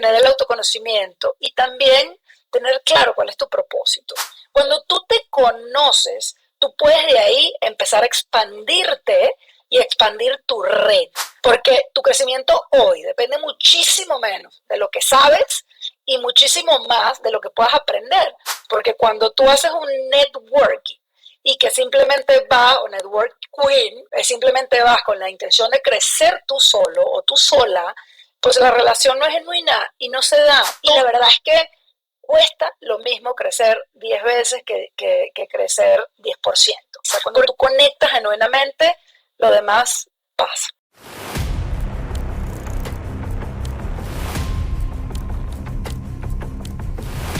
tener el autoconocimiento y también tener claro cuál es tu propósito. Cuando tú te conoces, tú puedes de ahí empezar a expandirte y expandir tu red, porque tu crecimiento hoy depende muchísimo menos de lo que sabes y muchísimo más de lo que puedas aprender, porque cuando tú haces un networking y que simplemente vas, o network queen, simplemente vas con la intención de crecer tú solo o tú sola, pues la relación no es genuina y no se da. Y la verdad es que cuesta lo mismo crecer 10 veces que crecer 10%. O sea, cuando tú conectas genuinamente, lo demás pasa.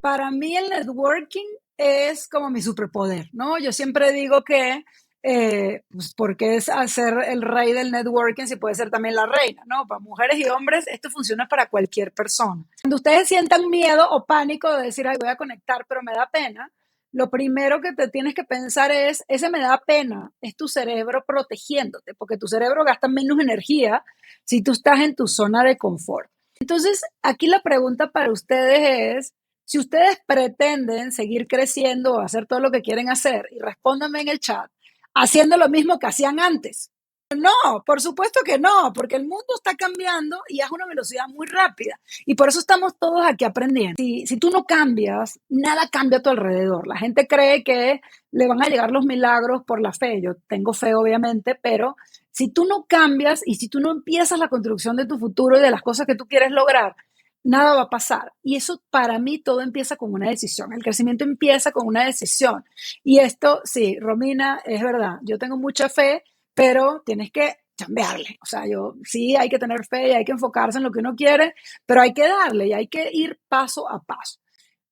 Para mí el networking es como mi superpoder, ¿no? Yo siempre digo que, pues, porque es hacer el rey del networking si puede ser también la reina, ¿no? Para mujeres y hombres esto funciona para cualquier persona. Cuando ustedes sientan miedo o pánico de decir, ay, voy a conectar, pero me da pena, lo primero que te tienes que pensar es, ese me da pena, es tu cerebro protegiéndote, porque tu cerebro gasta menos energía si tú estás en tu zona de confort. Entonces, aquí la pregunta para ustedes es, si ustedes pretenden seguir creciendo o hacer todo lo que quieren hacer, y respóndanme en el chat, haciendo lo mismo que hacían antes. No, por supuesto que no, porque el mundo está cambiando y es a una velocidad muy rápida. Y por eso estamos todos aquí aprendiendo. Si tú no cambias, nada cambia a tu alrededor. La gente cree que le van a llegar los milagros por la fe. Yo tengo fe, obviamente, pero si tú no cambias y si tú no empiezas la construcción de tu futuro y de las cosas que tú quieres lograr, nada va a pasar. Y eso para mí todo empieza con una decisión. El crecimiento empieza con una decisión. Y esto, sí, Romina, es verdad. Yo tengo mucha fe, pero tienes que chambearle. O sea, yo sí hay que tener fe y hay que enfocarse en lo que uno quiere, pero hay que darle y hay que ir paso a paso.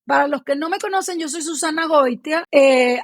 Para los que no me conocen, yo soy Susana Goitia.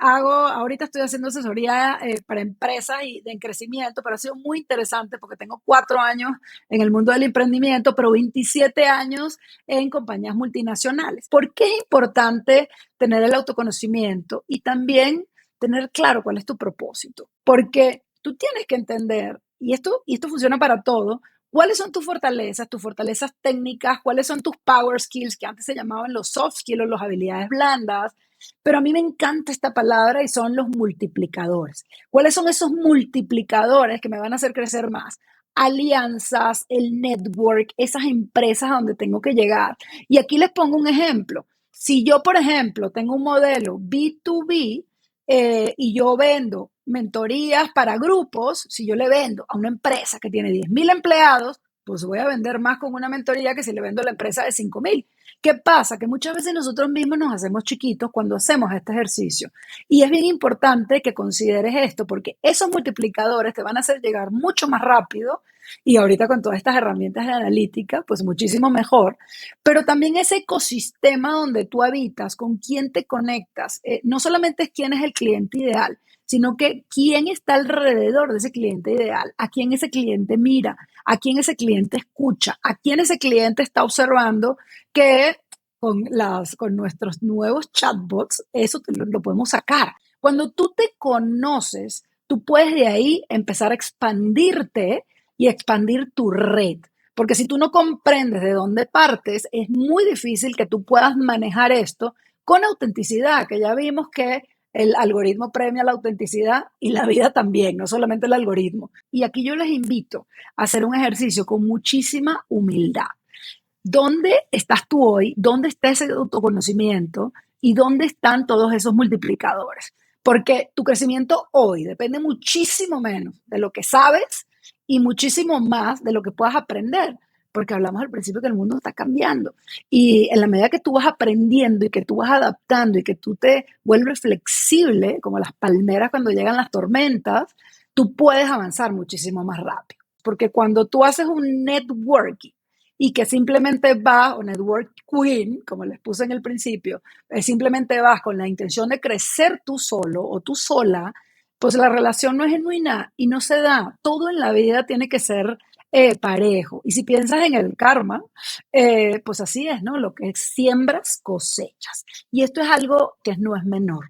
Ahorita estoy haciendo asesoría para empresas y de crecimiento, pero ha sido muy interesante porque tengo 4 años en el mundo del emprendimiento, pero 27 años en compañías multinacionales. ¿Por qué es importante tener el autoconocimiento y también tener claro cuál es tu propósito? Porque tú tienes que entender, y esto funciona para todo, ¿cuáles son tus fortalezas técnicas? ¿Cuáles son tus power skills, que antes se llamaban los soft skills o las habilidades blandas? Pero a mí me encanta esta palabra y son los multiplicadores. ¿Cuáles son esos multiplicadores que me van a hacer crecer más? Alianzas, el network, esas empresas a donde tengo que llegar. Y aquí les pongo un ejemplo. Si yo, por ejemplo, tengo un modelo B2B, y yo vendo mentorías para grupos, si yo le vendo a una empresa que tiene 10,000 empleados, pues voy a vender más con una mentoría que si le vendo a la empresa de 5,000. ¿Qué pasa? Que muchas veces nosotros mismos nos hacemos chiquitos cuando hacemos este ejercicio. Y es bien importante que consideres esto, porque esos multiplicadores te van a hacer llegar mucho más rápido, y ahorita con todas estas herramientas de analítica, pues muchísimo mejor. Pero también ese ecosistema donde tú habitas, con quién te conectas, no solamente es quién es el cliente ideal, sino que quién está alrededor de ese cliente ideal, a quién ese cliente mira, a quién ese cliente escucha, a quién ese cliente está observando, que con nuestros nuevos chatbots eso lo podemos sacar. Cuando tú te conoces, tú puedes de ahí empezar a expandirte y expandir tu red. Porque si tú no comprendes de dónde partes, es muy difícil que tú puedas manejar esto con autenticidad, que ya vimos que el algoritmo premia la autenticidad y la vida también, no solamente el algoritmo. Y aquí yo les invito a hacer un ejercicio con muchísima humildad. ¿Dónde estás tú hoy? ¿Dónde está ese autoconocimiento? ¿Y dónde están todos esos multiplicadores? Porque tu crecimiento hoy depende muchísimo menos de lo que sabes y muchísimo más de lo que puedas aprender, porque hablamos al principio que el mundo está cambiando. Y en la medida que tú vas aprendiendo y que tú vas adaptando y que tú te vuelves flexible, como las palmeras cuando llegan las tormentas, tú puedes avanzar muchísimo más rápido. Porque cuando tú haces un networking y que simplemente vas, o network queen, como les puse en el principio, simplemente vas con la intención de crecer tú solo o tú sola, pues la relación no es genuina y no se da. Todo en la vida tiene que ser parejo. Y si piensas en el karma, pues así es, ¿no? Lo que siembras, cosechas. Y esto es algo que no es menor.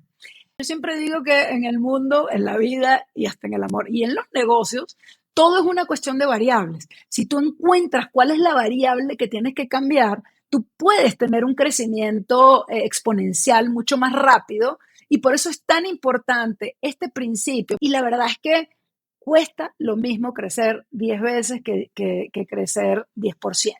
Yo siempre digo que en el mundo, en la vida y hasta en el amor y en los negocios, todo es una cuestión de variables. Si tú encuentras cuál es la variable que tienes que cambiar, tú puedes tener un crecimiento exponencial mucho más rápido y por eso es tan importante este principio. Y la verdad es que cuesta lo mismo crecer 10 veces que crecer 10%.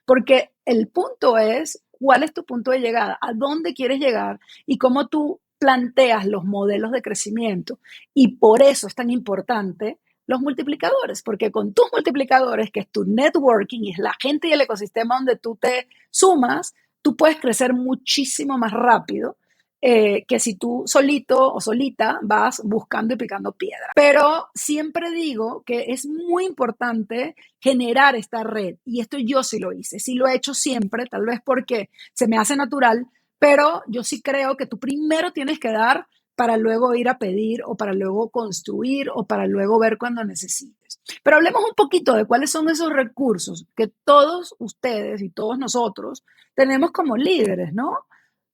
Porque el punto es, ¿cuál es tu punto de llegada? ¿A dónde quieres llegar? Y cómo tú planteas los modelos de crecimiento. Y por eso es tan importante los multiplicadores, porque con tus multiplicadores, que es tu networking y es la gente y el ecosistema donde tú te sumas, tú puedes crecer muchísimo más rápido que si tú solito o solita vas buscando y picando piedra. Pero siempre digo que es muy importante generar esta red y esto yo sí lo hice, sí lo he hecho siempre, tal vez porque se me hace natural, pero yo sí creo que tú primero tienes que dar para luego ir a pedir o para luego construir o para luego ver cuando necesites. Pero hablemos un poquito de cuáles son esos recursos que todos ustedes y todos nosotros tenemos como líderes, ¿no?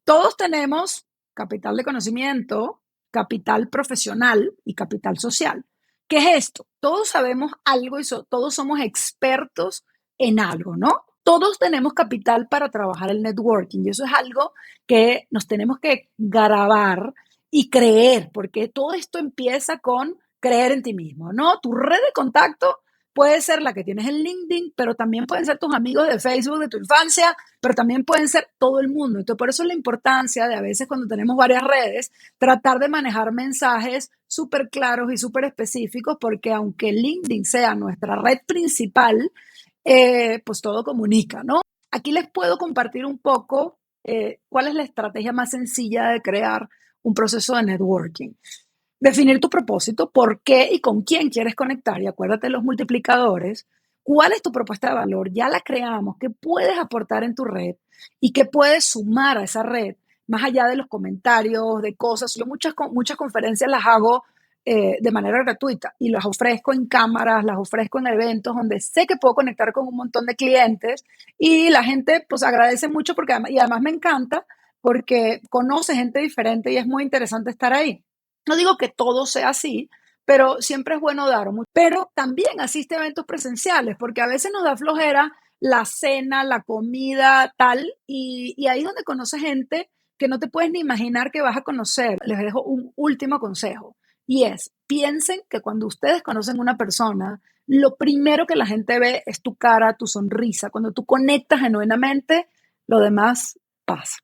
Todos tenemos capital de conocimiento, capital profesional y capital social. ¿Qué es esto? Todos sabemos algo y todos somos expertos en algo, ¿no? Todos tenemos capital para trabajar el networking y eso es algo que nos tenemos que grabar y creer, porque todo esto empieza con creer en ti mismo, ¿no? Tu red de contacto puede ser la que tienes en LinkedIn, pero también pueden ser tus amigos de Facebook de tu infancia, pero también pueden ser todo el mundo. Entonces, por eso es la importancia de a veces cuando tenemos varias redes, tratar de manejar mensajes súper claros y súper específicos, porque aunque LinkedIn sea nuestra red principal, pues todo comunica, ¿no? Aquí les puedo compartir un poco cuál es la estrategia más sencilla de crear un proceso de networking. Definir tu propósito, por qué y con quién quieres conectar. Y acuérdate de los multiplicadores. ¿Cuál es tu propuesta de valor? Ya la creamos. ¿Qué puedes aportar en tu red? ¿Y qué puedes sumar a esa red? Más allá de los comentarios, de cosas. Yo muchas conferencias las hago de manera gratuita y las ofrezco en cámaras, las ofrezco en eventos donde sé que puedo conectar con un montón de clientes y la gente pues agradece mucho porque además me encanta porque conoce gente diferente y es muy interesante estar ahí. No digo que todo sea así, pero siempre es bueno dar. Pero también asiste a eventos presenciales, porque a veces nos da flojera la cena, la comida, tal, y ahí es donde conoces gente que no te puedes ni imaginar que vas a conocer. Les dejo un último consejo, y es, piensen que cuando ustedes conocen a una persona, lo primero que la gente ve es tu cara, tu sonrisa. Cuando tú conectas genuinamente, lo demás pasa.